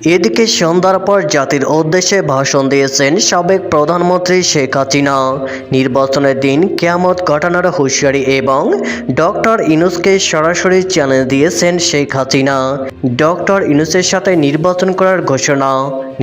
এদিকে সন্ধ্যার পর জাতির উদ্দেশ্যে ভাষণ দিয়েছেন সাবেক প্রধানমন্ত্রী শেখ হাসিনা। নির্বাচনের দিন কিয়ামত ঘটানোর হুঁশিয়ারি এবং ডক্টর ইউনূসকে সরাসরি চ্যালেঞ্জ দিয়েছেন শেখ হাসিনা। ডক্টর ইউনূসের সাথে নির্বাচন করার ঘোষণা,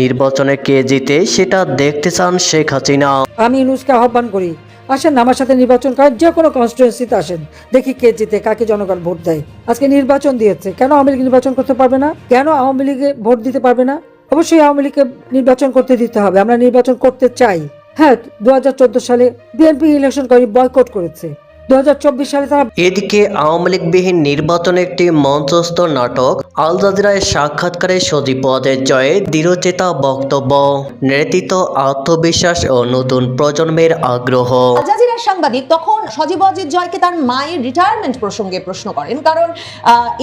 নির্বাচনে কে জিতে সেটা দেখতে চান শেখ হাসিনা। আমি ইউনূসকে আহ্বান করি, আসেন আমার সাথে নির্বাচন করার, যে কোনো কনস্টিটুয়েন্সিতে আসেন, দেখি কে জিতে, কাকে জনগণ ভোট দেয়। আজকে নির্বাচন দিয়েছে, কেন আওয়ামী লীগ নির্বাচন করতে পারবে না? কেন আওয়ামী লীগে ভোট দিতে পারবে না? অবশ্যই আওয়ামী লীগকে নির্বাচন করতে দিতে হবে। আমরা নির্বাচন করতে চাই। হ্যাঁ, 2014 সালে বিএনপি ইলেকশন বয়কট করেছে। 2024 সালে তারা এদিকে আওয়ামী লীগবিহীন নির্বাচন একটি মঞ্চস্থ নাটক। আল জাজিরায় সাক্ষাৎকারে সজীব ওয়াজেদ জয়ে দৃঢ়চেতা বক্তব্য, নেতৃত্ব, আত্মবিশ্বাস ও নতুন প্রজন্মের আগ্রহ। আল জাজিরার সাংবাদিক তখন সজীব ওয়াজেদ জয়কে তার মায়ের রিটায়ারমেন্ট প্রসঙ্গে প্রশ্ন করেন, কারণ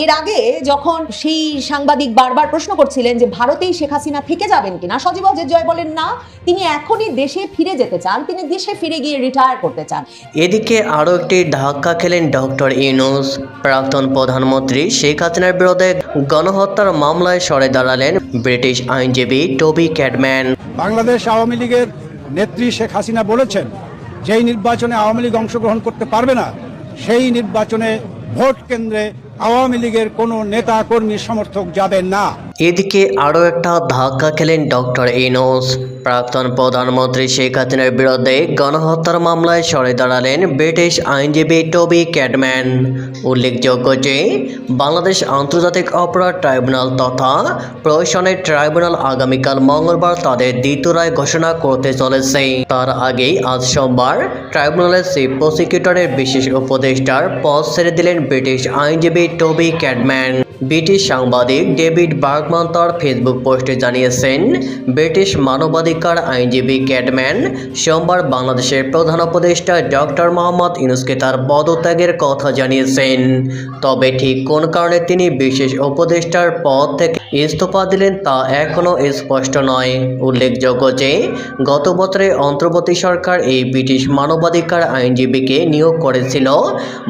এর আগে যখন সেই সাংবাদিক বারবার প্রশ্ন করছিলেন যে ভারতেই শেখ হাসিনা থেকে যাবেন কিনা, সজীব ওয়াজেদ জয় বলেন না, তিনি এখনই দেশে ফিরে যেতে চান, তিনি দেশে ফিরে গিয়ে রিটায়ার করতে চান। এদিকে আরও একটি ধাক্কা খেলেন ডক্টর ইউনূস। প্রাক্তন প্রধানমন্ত্রী শেখ হাসিনার বিরুদ্ধে গণহত্যার মামলায় সরে দাঁড়ালেন ব্রিটিশ আইনজীবী টবি ক্যাডম্যান। বাংলাদেশ আওয়ামী লীগের নেত্রী শেখ হাসিনা বলেছেন, যেই নির্বাচনে আওয়ামী লীগ অংশগ্রহণ করতে পারবে না, সেই নির্বাচনে ভোট কেন্দ্রে আওয়ামী লীগের কোনো নেতা কর্মী সমর্থক যাবেন না। এদিকে আরও একটা ধাক্কা খেলেন ডক্টর ইউনূস। প্রাক্তন প্রধানমন্ত্রী শেখ হাসিনার বিরুদ্ধে গণহত্যার মামলায় সরে দাঁড়ালেন ব্রিটিশ আইনজীবী টবি ক্যাডম্যান। উল্লেখযোগ্য যে বাংলাদেশ আন্তর্জাতিক অপরাধ ট্রাইব্যুনাল তথা প্রহসনের ট্রাইব্যুনাল আগামীকাল মঙ্গলবার তাদের দ্বিতীয় রায় ঘোষণা করতে চলেছে। তার আগেই আজ সোমবার ট্রাইব্যুনালের চিফ প্রসিকিউটরের বিশেষ উপদেষ্টার পদ ছেড়ে দিলেন ব্রিটিশ আইনজীবী টবি ক্যাডম্যান। ব্রিটিশ সাংবাদিক ডেভিড বার্গম্যান তার ফেসবুক পোস্টে জানিয়েছেন, ব্রিটিশ মানবাধিকার আইনজীবী ক্যাডম্যান সোমবার বাংলাদেশের প্রধান উপদেষ্টা ডক্টর মোহাম্মদ ইউনূসকে তার পদত্যাগের কথা জানিয়েছেন। তবে ঠিক কোন কারণে তিনি বিশেষ উপদেষ্টার পদ থেকে ইস্তফা দিলেন তা এখনও স্পষ্ট নয়। উল্লেখযোগ্য যে গত বছরে অন্তর্বর্তী সরকার এই ব্রিটিশ মানবাধিকার আইনজীবীকে নিয়োগ করেছিল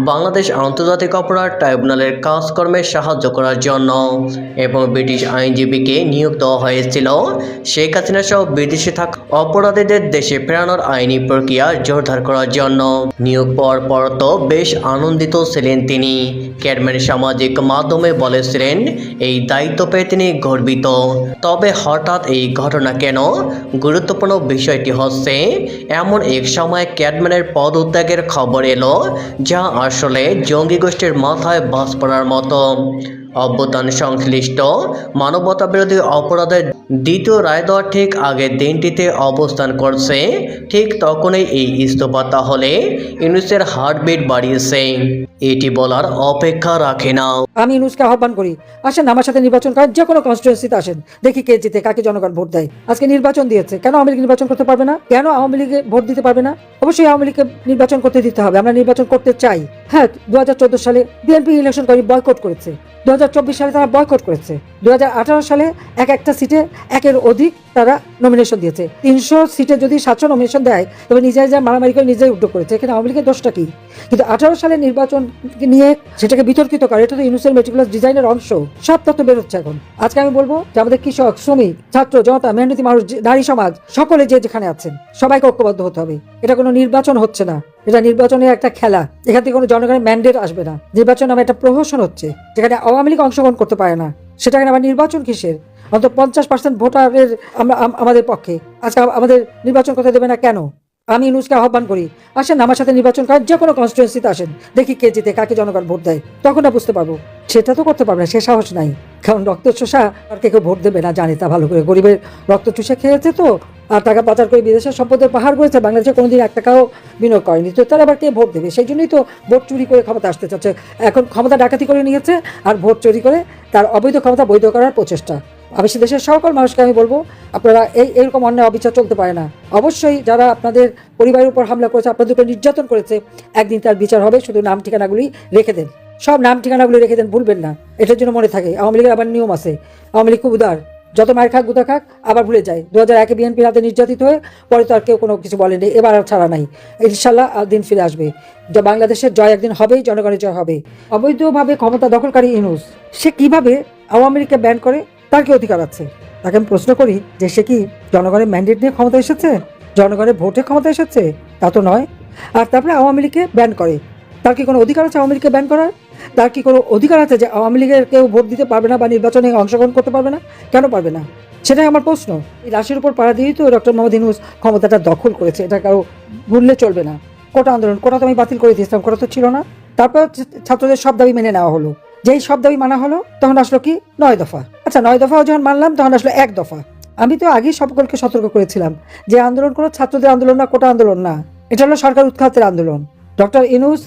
বাংলাদেশ আন্তর্জাতিক অপরাধ ট্রাইব্যুনালের কাজকর্মে সাহায্য করার জন্য, এবং ব্রিটিশ আইনজীবীকে নিয়োগ দেওয়া হয়েছিল শেখ হাসিনা সহ বিদেশে থাকা অপরাধীদের দেশে ফেরানোর আইনি প্রক্রিয়া জোরদার করার জন্য। নিয়োগ পাওয়ার পর তো বেশ আনন্দিত ছিলেন তিনি। ক্যাডম্যান সামাজিক মাধ্যমে বলেছিলেন এই দায়িত্ব পেয়ে তিনি গর্বিত। তবে হঠাৎ এই ঘটনা কেন? গুরুত্বপূর্ণ বিষয়টি হচ্ছে এমন এক সময় ক্যাডম্যানের পদত্যাগের খবর এলো যা আসলে জঙ্গি গোষ্ঠীর মাথায় বাজ পড়ার মতো। অভ্যুত্থান সংশ্লিষ্ট মানবতাবিরোধী অপরাধের দ্বিতীয় রায় দেওয়ার ঠিক আগের দিনটিতে অবস্থান করছে। ঠিক তখনই এই ইস্তফা তাহলে ইউনূসের হার্টবিট বাড়িয়েছে, এটি বলার অপেক্ষা রাখে না। আমি ইউনূসকে আহ্বান করি, আসেন আমার সাথে নির্বাচন করার, যে কোনো কনস্টিটুয়েন্সিতে আসেন, দেখি কে জিতে, কাকে জনগণ ভোট দেয়। আজকে নির্বাচন দিয়েছে, কেন আওয়ামী লীগ নির্বাচন করতে পারবে না? কেন আওয়ামী লীগে ভোট দিতে পারবে না? অবশ্যই আওয়ামী লীগকে নির্বাচন করতে দিতে হবে। আমরা নির্বাচন করতে চাই। হ্যাঁ, 2014 সালে বিএনপি ইলেকশন বয়কট করেছে। 2024 সালে তারা বয়কট করেছে। 2018 সালে একটা সিটে একের অধিক তারা নমিনেশন দিয়েছে। 300 সিটে যদি 700 নমিনেশন দেয়, তবে নিজেই যা মারামারি করে নিজেই উদ্যোগ করেছে। এখানে আওয়ামী লীগের দোষটা কি? কিন্তু 18 সালের নির্বাচন নিয়ে সেটাকে বিতর্কিত করে, এটা তো ইউনূসের মেটিকুলাস ডিজাইনের অংশ। সব তথ্য বেরোচ্ছে এখন। আজকে আমি বলবো যে আমাদের কৃষক, শ্রমিক, ছাত্র, জনতা, মেহনতি মানুষ, নারী সমাজ, সকলে যে যেখানে আছেন সবাইকে ঐক্যবদ্ধ হতে হবে। এটা কোনো নির্বাচন হচ্ছে না, এটা নির্বাচনের একটা খেলা। এখান থেকে কোনো জনগণের ম্যান্ডেট আসবে না। নির্বাচন নামে একটা প্রহসন হচ্ছে, যেখানে আওয়ামী লীগ অংশগ্রহণ করতে পারে না। সেটাকে আবার নির্বাচন কিসের? অন্তত 50% ভোটারের আমাদের পক্ষে। আজকে আমাদের নির্বাচন করতে দেবে না কেন? আমি ইউনূসকে আহ্বান করি, আসেন আমার সাথে নির্বাচন করার, যে কোনো কনস্টিটুয়েন্সিতে আসেন, দেখি কে জিতে, কাকে জনগণ ভোট দেয়। তখন না বুঝতে পারবো। সেটা তো করতে পারবে না, সে সাহস নাই। কারণ রক্ত চোষা আর কেউ ভোট দেবে না, জানে তা ভালো করে। গরিবের রক্ত চুষে খেয়েছে তো, আর টাকা পাচার করে বিদেশের সম্পদের পাহাড় করেছে, বাংলাদেশে কোনোদিন 1 টাকাও বিনিয়োগ করেনি। তো তারা আবার কে ভোট দেবে? সেই জন্যই তো ভোট চুরি করে ক্ষমতা আসতে চাচ্ছে। এখন ক্ষমতা ডাকাতি করে নিয়েছে, আর ভোট চুরি করে তার অবৈধ ক্ষমতা বৈধ করার প্রচেষ্টা। আমি দেশের সকল মানুষকে আমি বলবো, আপনারা এইরকম অন্যায় অবিচার চলতে পারে না। অবশ্যই যারা আপনাদের পরিবারের উপর হামলা করেছে, আপনাদের উপর নির্যাতন করেছে, একদিন তার বিচার হবে। শুধু নাম ঠিকানাগুলি রেখে দেন, সব নাম ঠিকানাগুলি রেখে দেন, ভুলবেন না। এটার জন্য মনে থাকে আওয়ামী লীগের আবার নিয়ম আছে। আওয়ামী লীগ খুব উদার, যত মায়ের খাক গুতা খাক আবার ভুলে যায়। 2001-এ বিএনপির হাতে নির্যাতিত হয়ে পরে তো আর কেউ কোনো কিছু বলেনি। এবার আর ছাড়া নাই, ইনশাল্লাহ দিন ফিরে আসবে। বাংলাদেশের জয় একদিন হবেই, জনগণের জয় হবে। অবৈধভাবে ক্ষমতা দখলকারী ইউনূস সে কিভাবে আওয়ামী লীগকে ব্যান করে তার কি অধিকার আছে? তাকে আমি প্রশ্ন করি যে সে কি জনগণের ম্যান্ডেট নিয়ে ক্ষমতা এসেছে, জনগণের ভোটে ক্ষমতা এসেছে? তা তো নয়। আর তারপরে আওয়ামী লীগকে ব্যান করে। তার কি কোনো অধিকার আছে আওয়ামী লীগকে ব্যান করার? তার কি কোনো অধিকার আছে যে আওয়ামী লীগের কেউ ভোট দিতে পারবে না বা নির্বাচনে অংশগ্রহণ করতে পারবে না? কেন পারবে না? সেটাই আমার প্রশ্ন। এই রাশির উপর পাড়া দিয়েই তো ডক্টর মোহাম্মদ ইউনূস ক্ষমতাটা দখল করেছে, এটা কারো ভুললে চলবে না। কোটা আন্দোলন, কোটা তো আমি বাতিল করে দিয়েছিলাম, কোটা তো ছিল না। তারপর ছাত্রদের সব দাবি মেনে নেওয়া হলো। যেই সব দাবি মানা হলো তখন আসলো কি 9 দফা। আচ্ছা 9 দফাও যখন মানলাম তখন আসলো 1 দফা। আমি তো আগেই সকলকে সতর্ক করেছিলাম যে আন্দোলন কোনো ছাত্রদের আন্দোলন না, কোটা আন্দোলন না, এটা হলো সরকার উৎখাতের আন্দোলন। ডক্টর ইউনূস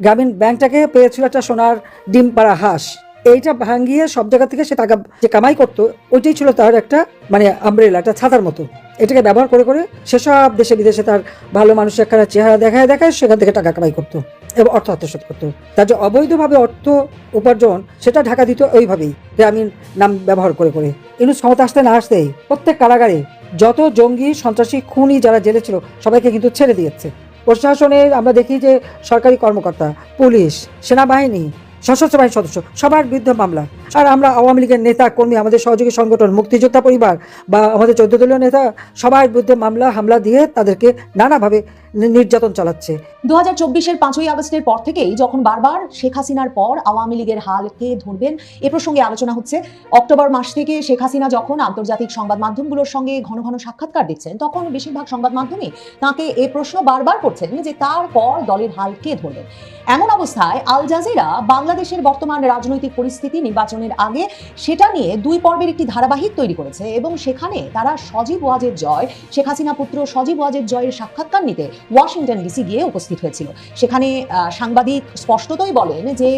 গ্রামীণ ব্যাংকটাকে পেয়েছিল একটা সোনার ডিম পাড়া হাঁস, এইটা ভাঙিয়ে সব জায়গা থেকে সে টাকা যে কামাই করতো ওইটাই ছিল তার একটা মানে আমব্রেলা, একটা ছাতার মতো। এটাকে ব্যবহার করে করে সেসব দেশে বিদেশে তার ভালো মানুষের একটা চেহারা দেখায় সেখান থেকে টাকা কামাই করতো এবং অর্থ আত্মসাৎ করতো। তার যে অবৈধভাবে অর্থ উপার্জন সেটা ঢাকা দিত ওইভাবেই গ্রামীণ নাম ব্যবহার করে করে। ইউনূস ক্ষমতা আসতে না আসতেই প্রত্যেক কারাগারে যত জঙ্গি সন্ত্রাসী খুনি যারা জেলে ছিল সবাইকে কিন্তু ছেড়ে দিয়েছে। প্রশাসনের আমরা দেখি যে সরকারি কর্মকর্তা, পুলিশ, সেনাবাহিনী, সশস্ত্র বাহিনীর সদস্য সবার বিরুদ্ধে মামলা। আর আমরা আওয়ামী লীগের নেতা কর্মী, আমাদের সহযোগী সংগঠন মুক্তিযোদ্ধা পরিবার বা আমাদের 14 দলীয় নেতা সবার বিরুদ্ধে মামলা হামলা দিয়ে তাদেরকে নানাভাবে নির্যাতন চালাচ্ছে। 2024-এর 5ই আগস্টের পর থেকেই যখন বারবার শেখ হাসিনার পর আওয়ামী লীগের হাল কে ধরবেন এ প্রসঙ্গে আলোচনা হচ্ছে। অক্টোবর মাস থেকে শেখ হাসিনা যখন আন্তর্জাতিক সংবাদ মাধ্যমগুলোর সঙ্গে ঘন ঘন সাক্ষাৎকার দিচ্ছেন তখন বেশিরভাগ সংবাদ মাধ্যমে তাকে এ প্রশ্ন বারবার করছেন যে তারপর দলের হাল কে ধরবেন। এমন অবস্থায় আল জাজিরা বাংলাদেশের বর্তমান রাজনৈতিক পরিস্থিতি, নির্বাচনের আগে সেটা নিয়ে 2 পর্বের একটি ধারাবাহিক তৈরি করেছে এবং সেখানে তারা সজীব ওয়াজেদ জয়, শেখ হাসিনা পুত্র সজীব ওয়াজেদ জয়ের সাক্ষাৎকার নিতে ওয়াশিংটন ডিসি গিয়ে উপস্থিত হয়েছিল। সেখানে সাংবাদিক স্পষ্টতই বলেন যে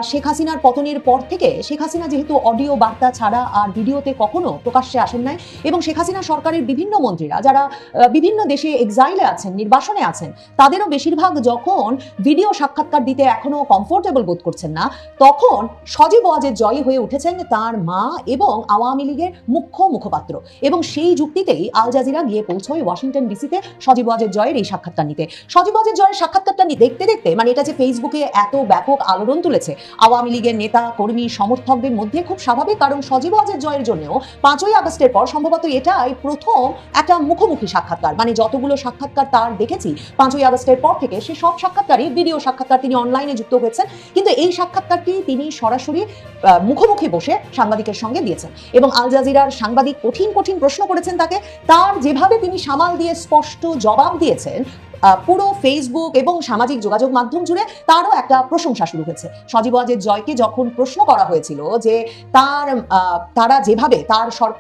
শেখ হাসিনার পতনের পর থেকে শেখ হাসিনা যেহেতু অডিও বার্তা ছাড়া আর ভিডিওতে কখনো প্রকাশ্যে আসেন নাই এবং শেখ হাসিনা সরকারের বিভিন্ন মন্ত্রীরা যারা বিভিন্ন দেশে এক্সাইলে আছেন, নির্বাসনে আছেন, তাদেরও বেশিরভাগ যখন ভিডিও সাক্ষাৎকার দিতে এখনো কমফোর্টেবল বোধ করছেন না তখন সজীব ওয়াজেদ জয় হয়ে উঠেছেন তার মা এবং আওয়ামী লীগের মুখ্য মুখপাত্র এবং সেই যুক্তিতেই আল জাজিরা গিয়ে পৌঁছয় ওয়াশিংটন ডিসিতে সজীব ওয়াজেদ জয়ের এই সাক্ষাৎকার নিতে। সজীব ওয়াজেদ জয়ের সাক্ষাৎকারটা দেখতে দেখতে মানে এটা যে ফেসবুকে এত ব্যাপক আলোড়ন তুলেছে আওয়ামী লীগের নেতা কর্মী সমর্থকদের মধ্যে, খুব স্বাভাবিক, কারণ সজীব ওয়াজেদ জয়ের জন্যও 5ই আগস্টের পর সম্ভবত এটাই প্রথম একটা মুখোমুখি সাক্ষাৎকার। মানে যতগুলো সাক্ষাৎকার তার দেখেছি 5ই আগস্টের পর থেকে সে সব সাক্ষাৎকারই ভিডিও সাক্ষাৎকার, তিনি অনলাইনে যুক্ত হয়েছেন, কিন্তু এই সাক্ষাৎকারটি তিনি সরাসরি মুখোমুখি বসে সাংবাদিকের সঙ্গে দিয়েছেন এবং আল জাজিরার সাংবাদিক কঠিন কঠিন প্রশ্ন করেছেন তাকে, তার যেভাবে তিনি সামাল দিয়ে স্পষ্ট জবাব দিয়েছেন পুরো ফেসবুক এবং সামাজিক যোগাযোগ মাধ্যম জুড়ে তারও একটা প্রশংসা শুরু হয়েছে। সজীব ওয়াজেদ জয়কে যখন প্রশ্ন করা হয়েছিল যে তারা যেভাবে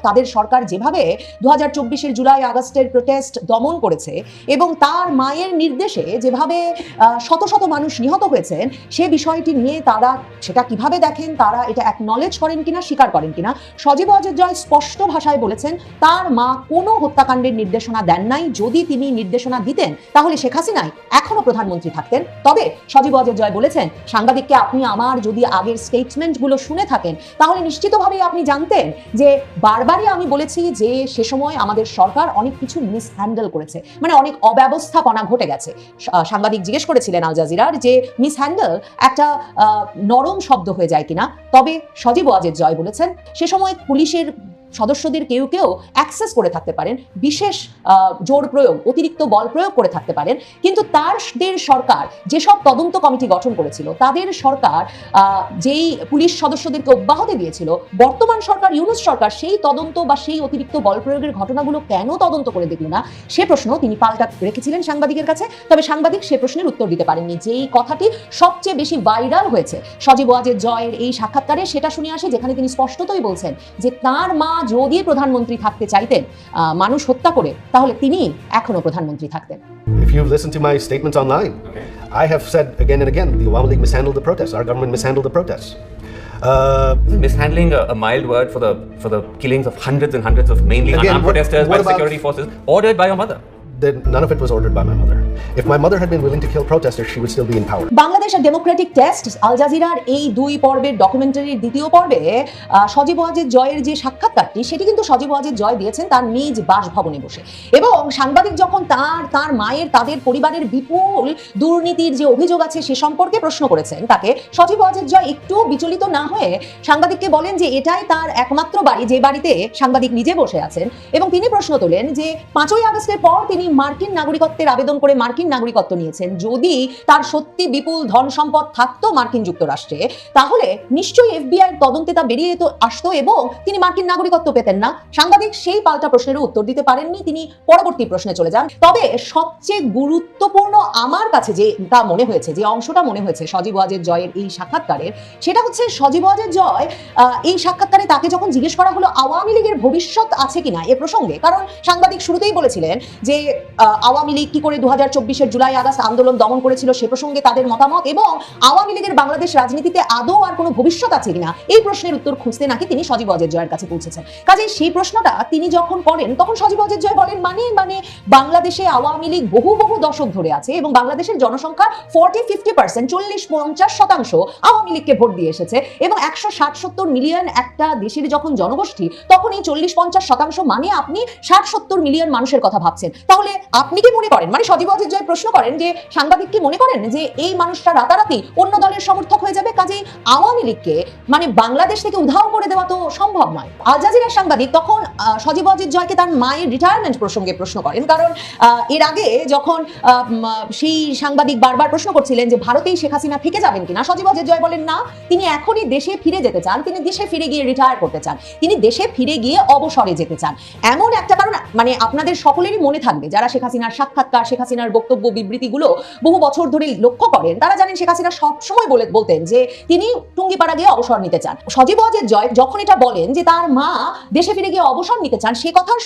তাদের সরকার যেভাবে 2024-এর জুলাই আগস্টের প্রোটেস্ট দমন করেছে এবং তার মায়ের নির্দেশে যেভাবে শত শত মানুষ নিহত হয়েছেন সে বিষয়টি নিয়ে তারা সেটা কিভাবে দেখেন, তারা এটা অ্যাকনলেজ করেন কিনা, স্বীকার করেন কিনা, সজীব ওয়াজেদ জয় স্পষ্ট ভাষায় বলেছেন তার মা কোনো হত্যাকাণ্ডের নির্দেশনা দেন নাই। যদি তিনি নির্দেশনা দিতেন তাহলে শেখ হাসিনাই এখনো প্রধানমন্ত্রী থাকতেন। তবে সজীব ওয়াজেদ জয় বলেছেন সাংবাদিককে, আপনি আমার যদি আগের স্টেটমেন্টগুলো শুনে থাকেন তাহলে নিশ্চিতভাবেই আপনি জানতেন যে বারবারই আমি বলেছি যে সে সময় আমাদের সরকার অনেক কিছু মিসহ্যান্ডেল করেছে, মানে অনেক অব্যবস্থাপনা ঘটে গেছে। সাংবাদিক জিজ্ঞেস করেছিলেন আল জাজিরার যে মিসহ্যান্ডেল একটা নরম শব্দ হয়ে যায় কিনা, তবে সজীব ওয়াজেদ জয় বলেছেন সে সময় পুলিশের সদস্যদের কেউ কেউ অ্যাক্সেস করে থাকতে পারেন, বিশেষ জোর প্রয়োগ, অতিরিক্ত বল প্রয়োগ করে থাকতে পারেন, কিন্তু তাদের সরকার যেসব তদন্ত কমিটি গঠন করেছিল, তাদের সরকার যেই পুলিশ সদস্যদেরকে অব্যাহতি দিয়েছিল, বর্তমান সরকার ইউনূস সরকার সেই তদন্ত বা সেই অতিরিক্ত বল প্রয়োগের ঘটনাগুলো কেন তদন্ত করে দেখল না, সে প্রশ্ন তিনি পাল্টা রেখেছিলেন সাংবাদিকের কাছে। তবে সাংবাদিক সে প্রশ্নের উত্তর দিতে পারেননি। যেই কথাটি সবচেয়ে বেশি ভাইরাল হয়েছে সজীব ওয়াজেদ জয়ের এই সাক্ষাৎকারে সেটা শুনে আসে যেখানে তিনি স্পষ্টতই বলছেন যে তার মা যদি প্রধানমন্ত্রী থাকতে চাইতেন মানুষ হত্যা করে তাহলে তিনি এখনো প্রধানমন্ত্রী থাকতেন। If you've listened to my statements online, I have said again and again the Awami League mishandled the protests. Our government mishandled the protests. Mishandling a mild word for the killings of hundreds and hundreds of mainly Again, unarmed protesters by what about- security forces ordered by your mother. then none of it was ordered by my mother. If my mother had been willing to kill protesters, she would still be in power. Bangladesh democratic টেস্ট আল জাজিরার এই 2 পর্বের ডকুমেন্টারির দ্বিতীয় পর্বে সজীব ওয়াজেদ জয়ের যে সাক্ষাৎকারটি সেটি কিন্তু সজীব ওয়াজেদ জয় দিয়েছেন তার নিজ বাসভবনে বসে, এবং সাংবাদিক যখন তার মায়ের তাদের পরিবারের বিপুল দুর্নীতির যে অভিযোগ আছে সে সম্পর্কে প্রশ্ন করেছেন তাকে, সজীব ওয়াজেদ জয় একটু বিচলিত না হয়ে সাংবাদিককে বলেন যে এটাই তার একমাত্র বাড়ি যে বাড়িতে সাংবাদিক নিজে বসে আছেন, এবং তিনি প্রশ্ন তোলেন যে 5ই আগস্টের পর তিনি মার্কিন নাগরিকত্বের আবেদন করে মার্কিন নাগরিকত্ব নিয়েছেন, যদি তার সত্যি বিপুল ধন সম্পদ থাকতো মার্কিন যুক্তরাষ্ট্রে তাহলে নিশ্চয়ই এফবিআই তদন্তে তা বেরিয়ে আসতো এবং তিনি মার্কিন নাগরিকত্ব পেতেন না। সাংবাদিক সেই পাল্টা প্রশ্নের উত্তর দিতে পারেননি, তিনি পরবর্তী প্রশ্নে চলে যান। তবে সবচেয়ে গুরুত্বপূর্ণ আমার কাছে যে তা মনে হয়েছে, যে অংশটা মনে হয়েছে সজীব ওয়াজেদ জয়ের এই সাক্ষাৎকারের, সেটা হচ্ছে সজীব ওয়াজেদ জয় এই সাক্ষাৎকারে তাকে যখন জিজ্ঞেস করা হলো আওয়ামী লীগের ভবিষ্যৎ আছে কিনা এ প্রসঙ্গে, কারণ সাংবাদিক শুরুতেই বলেছিলেন যে আওয়ামী লীগ কি করে 2024-এর জুলাই আগস্ট আন্দোলন দমন করেছিল সে প্রসঙ্গে তাদের মতামত, এবং আওয়ামী লীগের বাংলাদেশ রাজনীতিতে আদৌ আর কোনো ভবিষ্যৎ আছে কিনা এই প্রশ্নের উত্তর খুঁজতে নাকি তিনি সজীব ওয়াজেদ জয়ের কাছে পৌঁছেছেন। কাজে সেই প্রশ্নটা তিনি যখন করেন তখন সজীব ওয়াজেদ জয় বলেন মানে বাংলাদেশে আওয়ামী লীগ বহু দশক ধরে আছে এবং বাংলাদেশের জনসংখ্যা 40-50% 40-50% আওয়ামী লীগকে ভোট দিয়ে এসেছে, এবং 160-70 মিলিয়ন একটা দেশের যখন জনগোষ্ঠী তখন এই 40-50% মানে আপনি 60-70 মিলিয়ন মানুষের কথা ভাবছেন। তাহলে আপনি কি মনে করেন, মানে সজীব ওয়াজেদ জয় প্রশ্ন করেন যে সাংবাদিক কি মনে করেন যে এই মানুষটা রাতারাতি অন্য দলের সমর্থক হয়ে যাবে? কাজেই আওয়ামী লীগকে মানে বাংলাদেশ থেকে উধাও করে দেওয়া তো সম্ভব নয়। আল জাজিরার সাংবাদিক তখন সজীব ওয়াজেদ জয়কে তার মায়ের রিটায়ারমেন্ট প্রসঙ্গে প্রশ্ন করেন, কারণ এর আগে যখন সেই সাংবাদিক বারবার প্রশ্ন করছিলেন যে ভারতেই শেখ হাসিনা থেকে যাবেন কিনা, সজীব ওয়াজেদ জয় বলেন না, তিনি এখনই দেশে ফিরে যেতে চান, তিনি দেশে ফিরে গিয়ে রিটায়ার করতে চান, তিনি দেশে ফিরে গিয়ে অবসরে যেতে চান। এমন একটা কারণ মানে আপনাদের সকলেরই মনে থাকবে যারা শেখ হাসিনার সাক্ষাৎকার শেখ হাসিনার বক্তব্য বিবৃতিগুলো বহু বছর ধরে লক্ষ্য করেন, তারা জানেন শেখ হাসিনা সবসময় বলতেন যে তিনি টুঙ্গিপাড়া গিয়ে অবসর নিতে চান। সজীব ওয়াজেদ জয় যখন এটা বলেন যে তার মা দেশে ফিরে গিয়ে অবসর নিতে চান, সে কথার